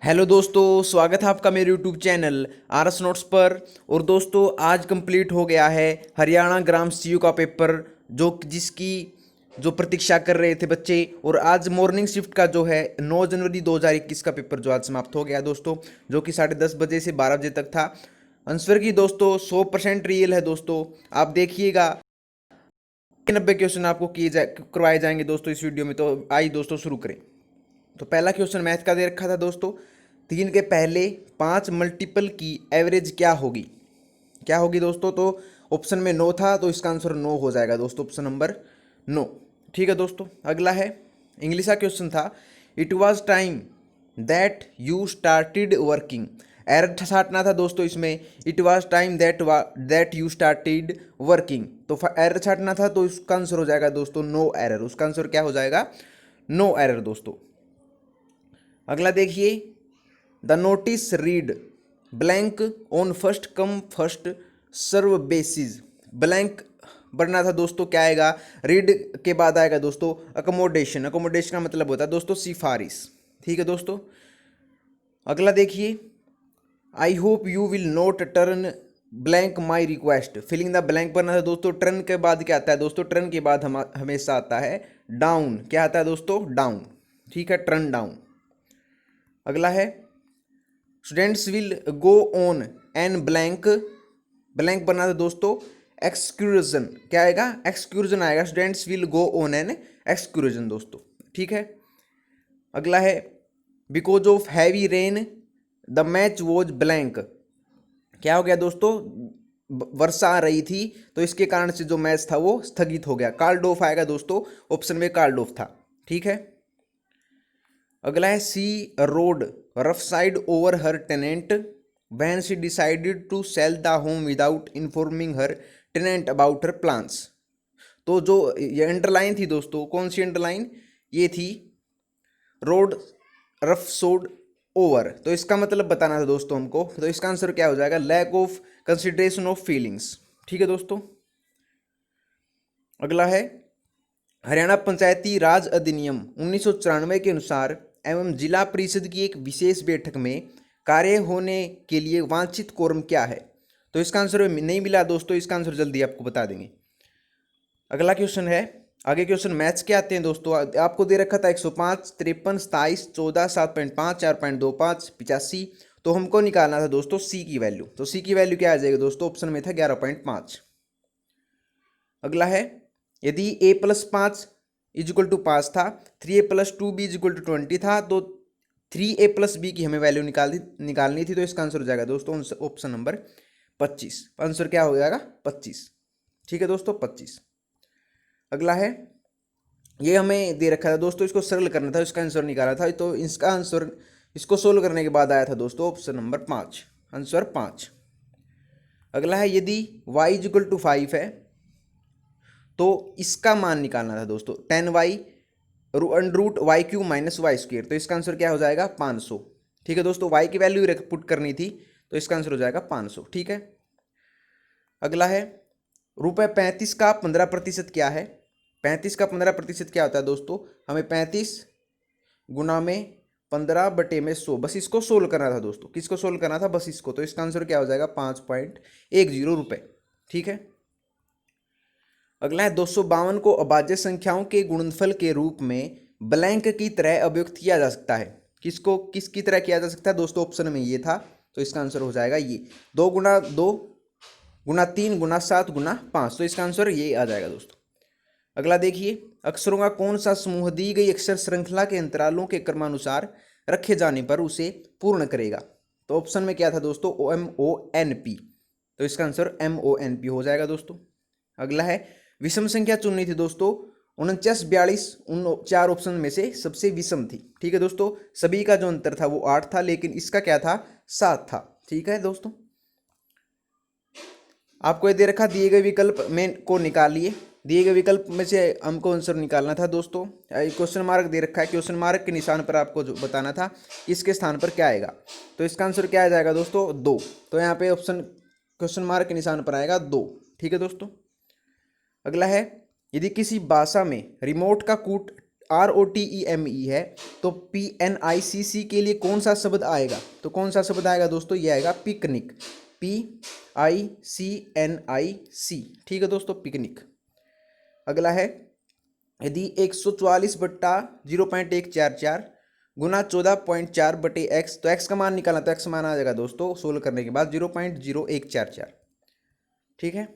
Hello दोस्तों, स्वागत है आपका मेरे YouTube channel R S notes पर। और दोस्तों, आज कंप्लीट हो गया है हरियाणा ग्राम सीयू का पेपर, जिसकी प्रतीक्षा कर रहे थे बच्चे। और आज मॉर्निंग शिफ्ट का जो है 9 जनवरी 2021 का पेपर जो आज समाप्त हो गया दोस्तों, जो कि 10:30 बजे से 12 बजे तक था। आंसर की दोस्तों 100% रियल है दोस्तों, आप देखिएगा। 90 क्वेश्चन आपको करवाए जाएंगे दोस्तों इस वीडियो में। तो आइए दोस्तों शुरू करें। तो पहला क्वेश्चन मैथ का दे रखा था दोस्तों, 3 के पहले 5 मल्टीपल की एवरेज क्या होगी दोस्तों। तो ऑप्शन में 9 था, तो इसका आंसर 9 हो जाएगा दोस्तों, ऑप्शन नंबर 9। ठीक है दोस्तों, अगला है इंग्लिश का क्वेश्चन था, it was time that you started working. Error छाटना था दोस्तों इसमें, it was time that you started working. तो एरर छाटना था, तो इसका आंसर हो जाएगा दोस्तों नो एरर। उसका आंसर क्या हो जाएगा? नो एरर दोस्तों। अगला देखिए, the notice read blank on first come first serve basis. Blank बनना था दोस्तों, क्या आएगा? रीड के बाद आएगा दोस्तों अकोमोडेशन। अकोमोडेशन का मतलब होता है दोस्तों सिफारिश। ठीक है दोस्तों, अगला देखिए, I hope you will not turn blank my request. Filling the blank बनना था दोस्तों, टर्न के बाद क्या आता है दोस्तों? टर्न के बाद हमेशा आता है डाउन। क्या आता है दोस्तों? डाउन। ठीक है, टर्न डाउन। अगला है, students will go on an blank. Blank बना था दोस्तों एक्सक्यूजन। क्या आएगा? एक्सक्यूजन आएगा। Students will go on an excursion दोस्तों। ठीक है, अगला है, because of heavy rain the match was blank. क्या हो गया दोस्तों? वर्षा आ रही थी, तो इसके कारण से जो मैच था वो स्थगित हो गया। कार्ड ऑफ आएगा दोस्तों, ऑप्शन में कार्ड ऑफ था। ठीक है, अगला है, see road rough side over her tenant when she decided to sell the home without informing her tenant about her plans. तो जो ये अंडरलाइन थी दोस्तों, कौन सी अंडरलाइन? ये थी रोड रफ सोड ओवर। तो इसका मतलब बताना था दोस्तों हमको। तो इसका आंसर क्या हो जाएगा? Lack of consideration of feelings. ठीक है दोस्तों, अगला है, हरियाणा पंचायती राज अधिनियम 1994 के अनुसार एवं जिला परिषद की एक विशेष बैठक में कार्य होने के लिए वांछित कोरम क्या है? तो इसका आंसर नहीं मिला दोस्तों, इसका आंसर जल्दी आपको बता देंगे। अगला क्वेश्चन है, आगे क्वेश्चन मैथ्स के आते हैं दोस्तों। आपको दे रखा था 105, 53, 27, 14, 7.5, 4.25, 85। तो हमको निकालना था दोस्तों सी की वैल्यू। तो सी की वैल्यू क्या आ जाएगी दोस्तों? ऑप्शन में था 11.5। अगला है, यदि a plus 5 is equal to 5 था, 3a+2b इज इक्वल टू 20 था, तो 3a+b की हमें वैल्यू निकालनी थी। तो इसका आंसर हो जाएगा दोस्तों ऑप्शन नंबर 25। आंसर क्या हो जाएगा? 25। ठीक है दोस्तों, 25। अगला है, ये हमें दे रखा था दोस्तों, इसको सरल करना था, इसका आंसर निकाला था। तो इसका आंसर इसको सोल्व करने के बाद आया था दोस्तों ऑप्शन नंबर 5, आंसर 5। अगला है, यदि y इज इक्वल टू 5 है, तो इसका मान निकालना था दोस्तों 10y root Y Q minus Y square. तो इसका आंसर क्या हो जाएगा? 500। ठीक है दोस्तों, y की वैल्यू पुट करनी थी, तो इसका आंसर हो जाएगा 500। ठीक है, अगला है, ₹35 का 15% क्या है? 35 का 15% क्या होता है दोस्तों? हमें 35 गुना में 15/100, बस इसको सोल्व करना था दोस्तों। किसको सोल्व करना था? बस इसको। तो इसका आंसर क्या हो जाएगा? 5.10 रुपये। ठीक है, अगला है, 252 को अभाज्य संख्याओं के गुणनफल के रूप में ब्लैंक की तरह अभिव्यक्त किया जा सकता है। किसकी तरह किया जा सकता है दोस्तों? ऑप्शन में ये था, तो इसका आंसर हो जाएगा ये 2 × 2 × 3 × 7 × 5। तो इसका आंसर ये आ जाएगा दोस्तों। अगला देखिए, अक्षरों का कौन सा समूह दी गई अक्षर श्रृंखला के अंतरालों के क्रमानुसार रखे जाने पर उसे पूर्ण करेगा? तो ऑप्शन में क्या था दोस्तों? MONP। तो इसका आंसर MONP हो जाएगा दोस्तों। अगला है, विषम संख्या चुननी थी दोस्तों, 49, 42 उन 4 ऑप्शन में से सबसे विषम थी। ठीक है दोस्तों, सभी का जो अंतर था वो 8 था, लेकिन इसका क्या था? 7 था। ठीक है दोस्तों, आपको ये दे रखा, दिए गए विकल्प में को निकालिए। दिए गए विकल्प में से हमको आंसर निकालना था दोस्तों। क्वेश्चन मार्क दे रखा है, क्वेश्चन मार्क के निशान पर आपको जो बताना था इसके स्थान पर क्या आएगा। तो इसका आंसर क्या आ जाएगा दोस्तों? 2। तो यहाँ पे ऑप्शन क्वेश्चन मार्क के निशान पर आएगा 2। ठीक है दोस्तों, अगला है, यदि किसी भाषा में रिमोट का कूट ROTEME है, तो PNICC के लिए कौन सा शब्द आएगा? तो कौन सा शब्द आएगा दोस्तों? ये आएगा पिकनिक, PICNIC। ठीक है दोस्तों, पिकनिक। अगला है, यदि 144/0.144 गुना 14.4/x, तो x का मान निकालना, तो x मान आ जाएगा दोस्तों सोल्व करने के बाद 0.0144। ठीक है।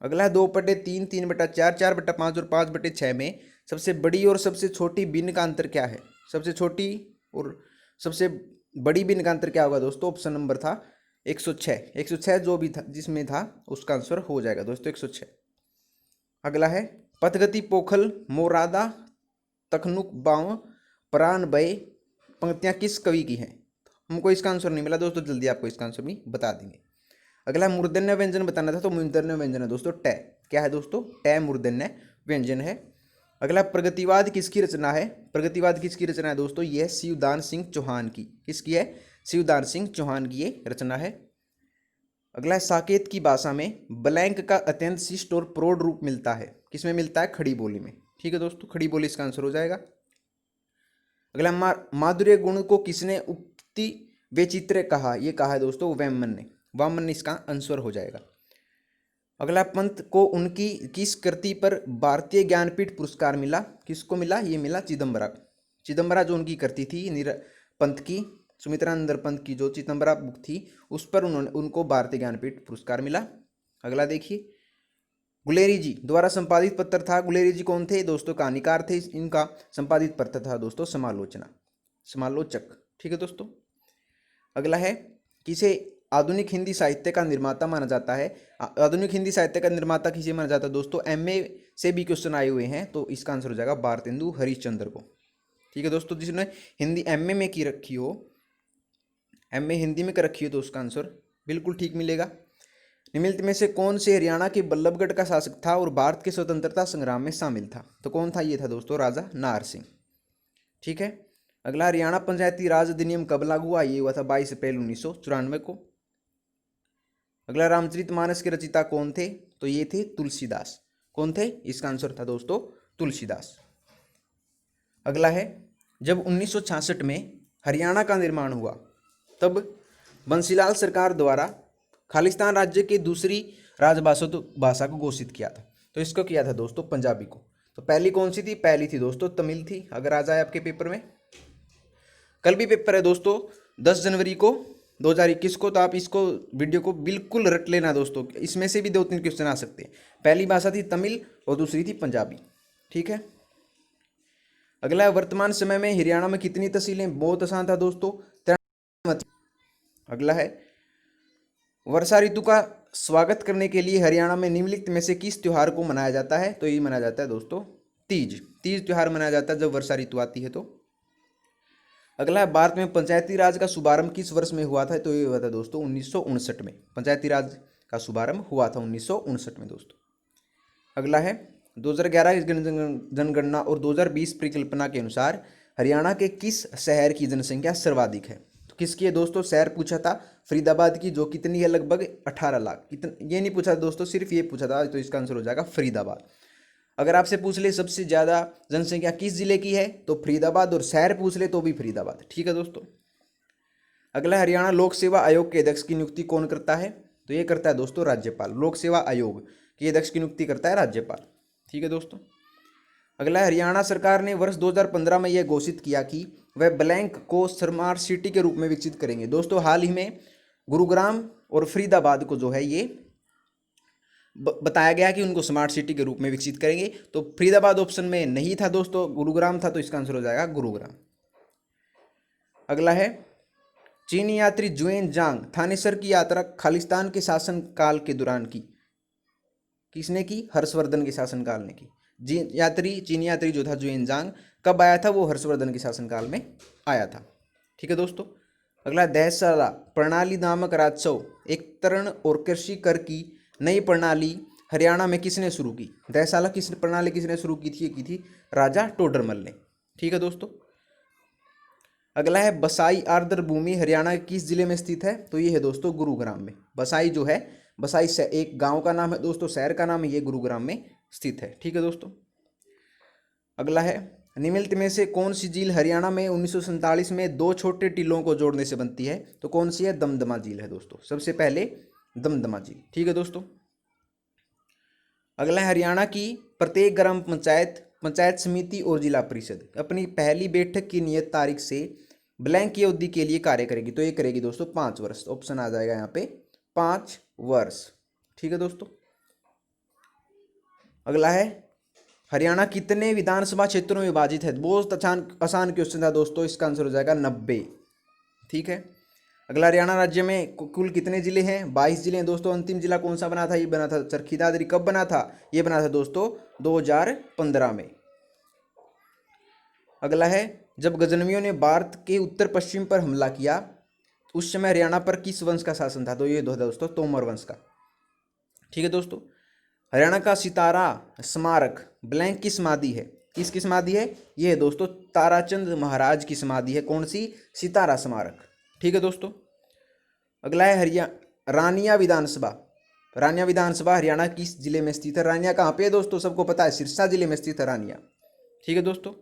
अगला है 2/3, 3/4, 4/5 और 5/6 में सबसे बड़ी और सबसे छोटी भिन्न का अंतर क्या है? सबसे छोटी और सबसे बड़ी भिन्न का अंतर क्या होगा दोस्तों? ऑप्शन नंबर था 106। 106 जो भी था, जिसमें था, उसका आंसर हो जाएगा दोस्तों 106। अगला है, पथगति पोखल मोरादा तखनुक बाव प्राण बय पंक्तियां किस कवि की हैं? हमको इसका आंसर नहीं मिला दोस्तों, जल्दी आपको इसका आंसर भी बता देंगे। अगला मूर्धन्य व्यंजन बताना था, तो मूर्धन्य व्यंजन है दोस्तों ट। क्या है दोस्तों? ट मूर्धन्य व्यंजन है। अगला, प्रगतिवाद किसकी रचना है? प्रगतिवाद किसकी रचना है दोस्तों? ये है शिवदान सिंह चौहान की। किसकी है? शिवदान सिंह चौहान की ये रचना है। अगला है, साकेत की भाषा में ब्लैंक का अत्यंत शिष्ट और प्रौढ़ रूप मिलता है। किसमें मिलता है? खड़ी बोली में। ठीक है दोस्तों, खड़ी बोली इसका आंसर हो जाएगा। अगला, माधुर्य गुण को किसने उक्ति वैचित्र्य कहा? ये कहा है दोस्तों वेमन ने। वामन इसका आंसर हो जाएगा। अगला, पंत को उनकी किस कृति पर भारतीय ज्ञानपीठ पुरस्कार मिला? किसको मिला? ये मिला चिदम्बरा। चिदम्बरा जो उनकी कृति थी पंत की, सुमित्रानंद पंत की जो चिदम्बरा बुक थी, उस पर उनको भारतीय ज्ञानपीठ पुरस्कार मिला। अगला देखिए, गुलेरी जी द्वारा संपादित पत्र था। गुलेरी जी कौन थे दोस्तों? कहानीकार थे। इनका संपादित पत्र था दोस्तों समालोचक। ठीक है दोस्तों। अगला है, किसे आधुनिक हिंदी साहित्य का निर्माता माना जाता है? आधुनिक हिंदी साहित्य का निर्माता किसे माना जाता है दोस्तों? MA से भी क्वेश्चन आए हुए हैं, तो इसका आंसर हो जाएगा भारतेंदु हरिश्चंद्र को। ठीक है दोस्तों, जिसने हिंदी MA में की रखी हो, MA हिंदी में कर रखी हो, तो उसका आंसर बिल्कुल ठीक मिलेगा। निम्नलिखित में से कौन से हरियाणा के बल्लभगढ़ का शासक था और भारत के स्वतंत्रता संग्राम में शामिल था? तो कौन था? ये था दोस्तों राजा नाहर सिंह। ठीक है। अगला, हरियाणा पंचायती राज अधिनियम कब लागू हुआ? ये हुआ था 22 अप्रैल 1994 को। अगला, रामचरितमानस के रचयिता कौन थे? तो ये थे तुलसीदास। कौन थे? इसका आंसर था दोस्तों तुलसीदास। अगला है, जब 1966 में हरियाणा का निर्माण हुआ, तब बंसीलाल सरकार द्वारा खालिस्तान राज्य की दूसरी राजभाषा को घोषित किया था। तो इसको किया था दोस्तों पंजाबी को। तो पहली कौन सी थी? पहली थी दोस्तों तमिल थी। अगर आ जाए आपके पेपर में, कल भी पेपर है दोस्तों 10 जनवरी को 2021 को, तो आप इसको वीडियो को बिल्कुल रट लेना दोस्तों। इसमें से भी 2-3 क्वेश्चन आ सकते हैं। पहली भाषा थी तमिल और दूसरी थी पंजाबी। ठीक है। अगला, वर्तमान समय में हरियाणा में कितनी तहसीलें? बहुत आसान था दोस्तों, 93। अगला है, वर्षा ऋतु का स्वागत करने के लिए हरियाणा में निम्नलिखित में से किस त्योहार को मनाया जाता है? तो ये मनाया जाता है दोस्तों तीज। तीज त्योहार मनाया जाता है जब वर्षा ऋतु आती है तो। अगला है, भारत में पंचायती राज का शुभारंभ किस वर्ष में हुआ था? तो ये हुआ था दोस्तों 1959 में। पंचायती राज का शुभारंभ हुआ था 1959 में दोस्तों। अगला है, 2011 की जनगणना और 2020 परिकल्पना के अनुसार हरियाणा के किस शहर की जनसंख्या सर्वाधिक है? तो किसकी है दोस्तों? शहर पूछा था फरीदाबाद की, जो कितनी है? लगभग 18 लाख। ये नहीं पूछा दोस्तों, सिर्फ ये पूछा था, तो इसका आंसर हो जाएगा फरीदाबाद। अगर आपसे पूछ ले सबसे ज़्यादा जनसंख्या किस जिले की है, तो फरीदाबाद, और शहर पूछ ले तो भी फरीदाबाद। ठीक है दोस्तों। अगला, हरियाणा लोक सेवा आयोग के अध्यक्ष की नियुक्ति कौन करता है? तो ये करता है दोस्तों राज्यपाल। लोक सेवा आयोग के अध्यक्ष की नियुक्ति करता है राज्यपाल। ठीक है दोस्तों। अगला, हरियाणा सरकार ने वर्ष 2015 में यह घोषित किया कि वह ब्लैंक को स्मार्ट सिटी के रूप में विकसित करेंगे। दोस्तों हाल ही में गुरुग्राम और फरीदाबाद को जो है ये बताया गया कि उनको स्मार्ट सिटी के रूप में विकसित करेंगे। तो फरीदाबाद ऑप्शन में नहीं था दोस्तों, गुरुग्राम था, तो इसका आंसर हो जाएगा गुरुग्राम। अगला है, चीनी यात्री जुएन जांग थानेसर की यात्रा खालिस्तान के शासनकाल के दौरान की। किसने की? हर्षवर्धन के शासनकाल ने की। चीनी यात्री जो था जुएन जांग कब आया था? वो हर्षवर्धन के शासनकाल में आया था। ठीक है दोस्तों। अगला, दहशाला प्रणाली नामक राजस्व एक तरण और कृषि कर की नई प्रणाली हरियाणा में किसने शुरू की? दहशाला प्रणाली किसने शुरू की थी? राजा टोडरमल ने। ठीक है दोस्तों। अगला है, बसाई आर्द्र भूमि हरियाणा के किस जिले में स्थित है? तो ये है दोस्तों गुरुग्राम में। बसाई जो है, बसाई से एक गांव का नाम है दोस्तों, शहर का नाम है, ये गुरुग्राम में स्थित है। ठीक है दोस्तों। अगला है, निम्नलिखित में से कौन सी झील हरियाणा में 1947 में दो छोटे टीलों को जोड़ने से बनती है? तो कौन सी है? दमदमा झील है दोस्तों, सबसे पहले दमदमा झील। ठीक है दोस्तों। अगला है हरियाणा की प्रत्येक ग्राम पंचायत, पंचायत समिति और जिला परिषद अपनी पहली बैठक की नियत तारीख से ब्लैंक की अवधि के लिए कार्य करेगी। तो ये करेगी दोस्तों 5 वर्ष। ऑप्शन आ जाएगा यहाँ पे 5 वर्ष। ठीक है दोस्तों। अगला है हरियाणा कितने विधानसभा क्षेत्रों में विभाजित है? बहुत आसान क्वेश्चन था दोस्तों, इसका आंसर हो जाएगा 90। ठीक है। अगला, हरियाणा राज्य में कुल कितने जिले हैं? 22 जिले हैं दोस्तों। अंतिम जिला कौन सा बना था? ये बना था चरखी दादरी। कब बना था? ये बना था दोस्तों 2015 में। अगला है, जब गजनवियों ने भारत के उत्तर पश्चिम पर हमला किया उस समय हरियाणा पर किस वंश का शासन था? तो ये दोस्तों तोमर वंश का। ठीक है दोस्तों। हरियाणा का सितारा स्मारक ब्लैंक की समाधि है। किसकी समाधि है? ये है दोस्तों ताराचंद महाराज की समाधि है। कौन सी? सितारा स्मारक। ठीक है दोस्तों। अगला है रानिया विधानसभा। रानिया विधानसभा हरियाणा किस जिले में स्थित है? रानिया कहाँ पे है दोस्तों? सबको पता है, सिरसा जिले में स्थित है रानिया। ठीक है दोस्तों।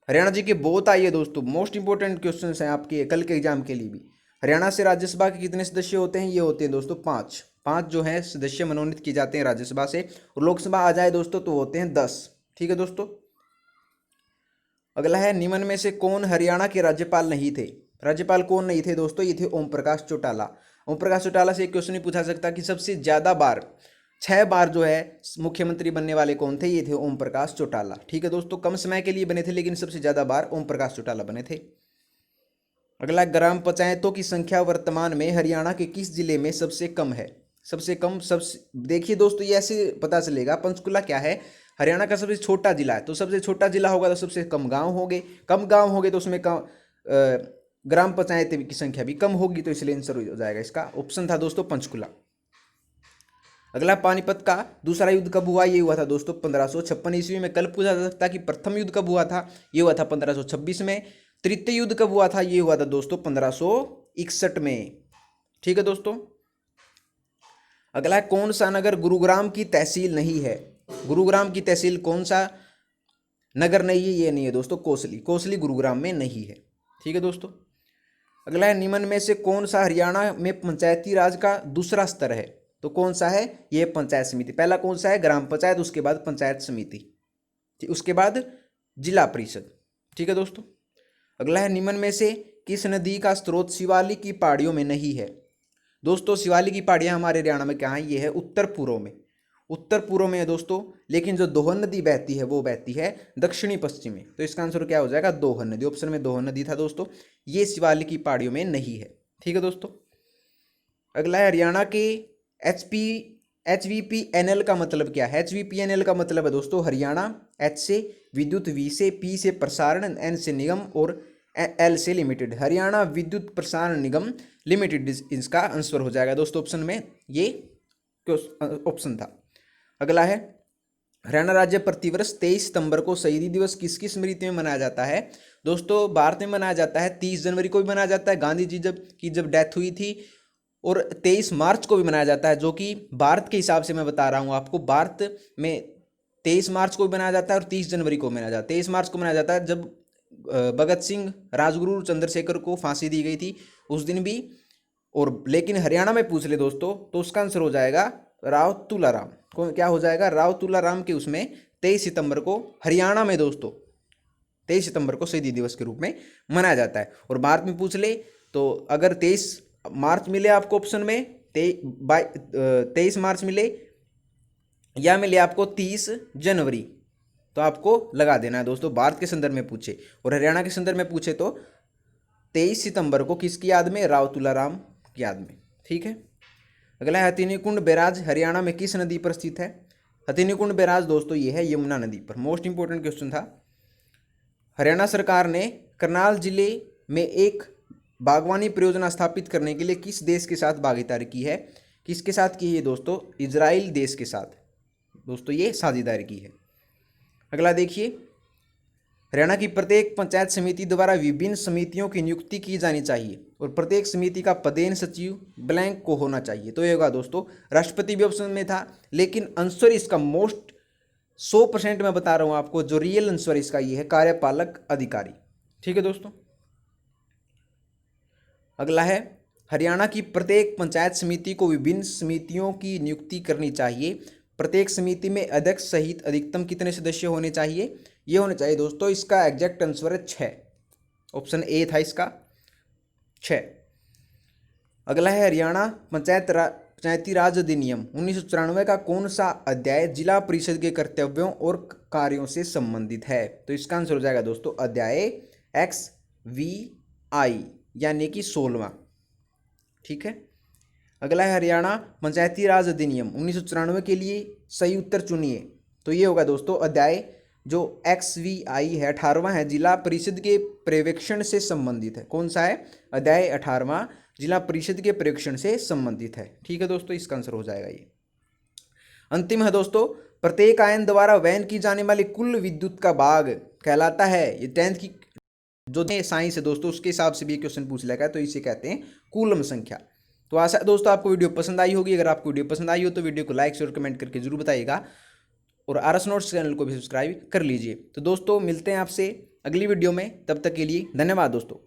हरियाणा जी के बहुत आइए दोस्तों, मोस्ट इंपोर्टेंट क्वेश्चन हैं आपके कल के एग्जाम के लिए भी। हरियाणा से राज्यसभा के कितने सदस्य होते हैं? ये होते हैं दोस्तों 5। 5 जो है सदस्य मनोनीत किए जाते हैं राज्यसभा से, और लोकसभा आ जाए दोस्तों तो होते हैं 10। ठीक है दोस्तों। अगला है, निम्न में से कौन हरियाणा के राज्यपाल नहीं थे? राज्यपाल कौन नहीं थे दोस्तों? ये थे ओम प्रकाश चौटाला। ओम प्रकाश चौटाला से एक क्वेश्चन नहीं पूछा सकता कि सबसे ज्यादा बार 6 बार जो है मुख्यमंत्री बनने वाले कौन थे? ये थे ओम प्रकाश चौटाला। ठीक है दोस्तों। कम समय के लिए बने थे लेकिन सबसे ज्यादा बार ओम प्रकाश चौटाला बने थे। अगला, ग्राम पंचायतों की संख्या वर्तमान में हरियाणा के किस जिले में सबसे कम है? सबसे कम सबसे देखिए दोस्तों, ये ऐसे पता चलेगा। पंचकुला क्या है? हरियाणा का सबसे छोटा जिला है, तो सबसे छोटा जिला होगा तो सबसे कम गांव होंगे। कम गांव होंगे तो उसमें ग्राम पंचायत की संख्या भी कम होगी, तो इसलिए आंसर हो जाएगा इसका ऑप्शन था दोस्तों पंचकुला। अगला, पानीपत का दूसरा युद्ध कब हुआ? ये हुआ था दोस्तों 1556 ईस्वी में। कल पूछा जा सकता कि प्रथम युद्ध कब हुआ था? ये हुआ था 1526 में। तृतीय युद्ध कब हुआ था? ये हुआ था दोस्तों 1561 में। ठीक है दोस्तों। अगला, कौन सा नगर गुरुग्राम की तहसील नहीं है? गुरुग्राम की तहसील कौन सा नगर नहीं है? ये नहीं है दोस्तों कोसली। कोसली गुरुग्राम में नहीं है। ठीक है दोस्तों। अगला है, निम्न में से कौन सा हरियाणा में पंचायती राज का दूसरा स्तर है? तो कौन सा है? ये पंचायत समिति। पहला कौन सा है? ग्राम पंचायत, उसके बाद पंचायत समिति, उसके बाद जिला परिषद। ठीक है दोस्तों। अगला है, निम्न में से किस नदी का स्रोत शिवालिक की पहाड़ियों में नहीं है? दोस्तों शिवालिक की पहाड़ियां हमारे हरियाणा में कहाँ है? ये है उत्तर पूर्व में। उत्तर पूर्व में है दोस्तों, लेकिन जो दोहन नदी बहती है वो बहती है दक्षिणी पश्चिम में। तो इसका आंसर क्या हो जाएगा? दोहन नदी। ऑप्शन में दोहन नदी था दोस्तों, ये शिवालिक की पहाड़ियों में नहीं है। ठीक है दोस्तों। अगला है, हरियाणा के HVPNL का मतलब क्या है? HVPNL का मतलब है दोस्तों हरियाणा, H से विद्युत, V से, P से प्रसारण, N से निगम और L से लिमिटेड। हरियाणा विद्युत प्रसारण निगम लिमिटेड इसका आंसर हो जाएगा दोस्तों ऑप्शन में, ये ऑप्शन था। अगला है, हरियाणा राज्य प्रतिवर्ष 23 सितंबर को शहीदी दिवस किसकी स्मृति में मनाया जाता है? दोस्तों भारत में मनाया जाता है, 30 जनवरी को भी मनाया जाता है, गांधी जी जब डेथ हुई थी, और 23 मार्च को भी मनाया जाता है, जो कि भारत के हिसाब से मैं बता रहा हूँ आपको। भारत में 23 मार्च को भी मनाया जाता है और 30 जनवरी को मनाया जाता है। 23 मार्च को मनाया जाता है जब भगत सिंह, राजगुरु चंद्रशेखर को फांसी दी गई थी, उस दिन भी। और लेकिन हरियाणा में पूछ ले दोस्तों तो उसका आंसर हो जाएगा राव तुलाराम। क्या हो जाएगा? राव तुलाराम के उसमें 23 सितंबर को हरियाणा में दोस्तों 23 सितंबर को शहीदी दिवस के रूप में मनाया जाता है। और भारत में पूछ ले तो अगर 23 मार्च मिले आपको ऑप्शन में, 23 मार्च मिले या मिले आपको 30 जनवरी, तो आपको लगा देना है दोस्तों। भारत के संदर्भ में पूछे और हरियाणा के संदर्भ में पूछे तो 23 सितंबर को किसकी याद में? राव तुलाराम की याद में। ठीक है। अगला है, हथिनीकुंड बैराज हरियाणा में किस नदी पर स्थित है? हथिनीकुंड बैराज दोस्तों ये है यमुना नदी पर। मोस्ट इंपोर्टेंट क्वेश्चन था। हरियाणा सरकार ने करनाल जिले में एक बागवानी परियोजना स्थापित करने के लिए किस देश के साथ भागीदारी की है? किसके साथ की है दोस्तों? इजराइल देश के साथ दोस्तों ये साझेदारी की है। अगला देखिए, हरियाणा की प्रत्येक पंचायत समिति द्वारा विभिन्न समितियों की नियुक्ति की जानी चाहिए और प्रत्येक समिति का पदेन सचिव ब्लैंक को होना चाहिए। तो ये होगा दोस्तों राष्ट्रपति भी ऑप्शन में था, लेकिन आंसर इसका मोस्ट 100% मैं बता रहा हूं आपको, जो रियल आंसर इसका ये है कार्यपालक अधिकारी। ठीक है दोस्तों। अगला है, हरियाणा की प्रत्येक पंचायत समिति को विभिन्न समितियों की नियुक्ति करनी चाहिए। प्रत्येक समिति में अध्यक्ष सहित अधिकतम कितने सदस्य होने चाहिए? ये होने चाहिए दोस्तों, इसका एग्जैक्ट आंसर है 6। ऑप्शन ए था इसका 6। अगला है, हरियाणा पंचायती राज अधिनियम 1994 का कौन सा अध्याय जिला परिषद के कर्तव्यों और कार्यों से संबंधित है? तो इसका आंसर हो जाएगा दोस्तों अध्याय XVI यानी कि 16वां। ठीक है। अगला है, हरियाणा पंचायती राज अधिनियम 1994 के लिए सही उत्तर चुनिए। तो ये होगा दोस्तों अध्याय जो XVI है 18वां है, जिला परिषद के पर्यवेक्षण से संबंधित है। कौन सा है? अध्याय 18वां जिला परिषद के पर्यवेक्षण से संबंधित है। ठीक है दोस्तों, इसका आंसर हो जाएगा ये। अंतिम है दोस्तों, प्रत्येक आयन द्वारा वहन की जाने वाली कुल विद्युत का भाग कहलाता है। ये 10th की जो साइंस है दोस्तों, उसके हिसाब से भी क्वेश्चन पूछ लेगा, तो इसे कहते हैं कूलम संख्या। तो आशा दोस्तों आपको वीडियो पसंद आई होगी। अगर आपको वीडियो पसंद आई हो तो वीडियो को लाइक शेयर कमेंट करके जरूर बताइएगा, और आरएस नोट्स चैनल को भी सब्सक्राइब कर लीजिए। तो दोस्तों मिलते हैं आपसे अगली वीडियो में, तब तक के लिए धन्यवाद दोस्तों।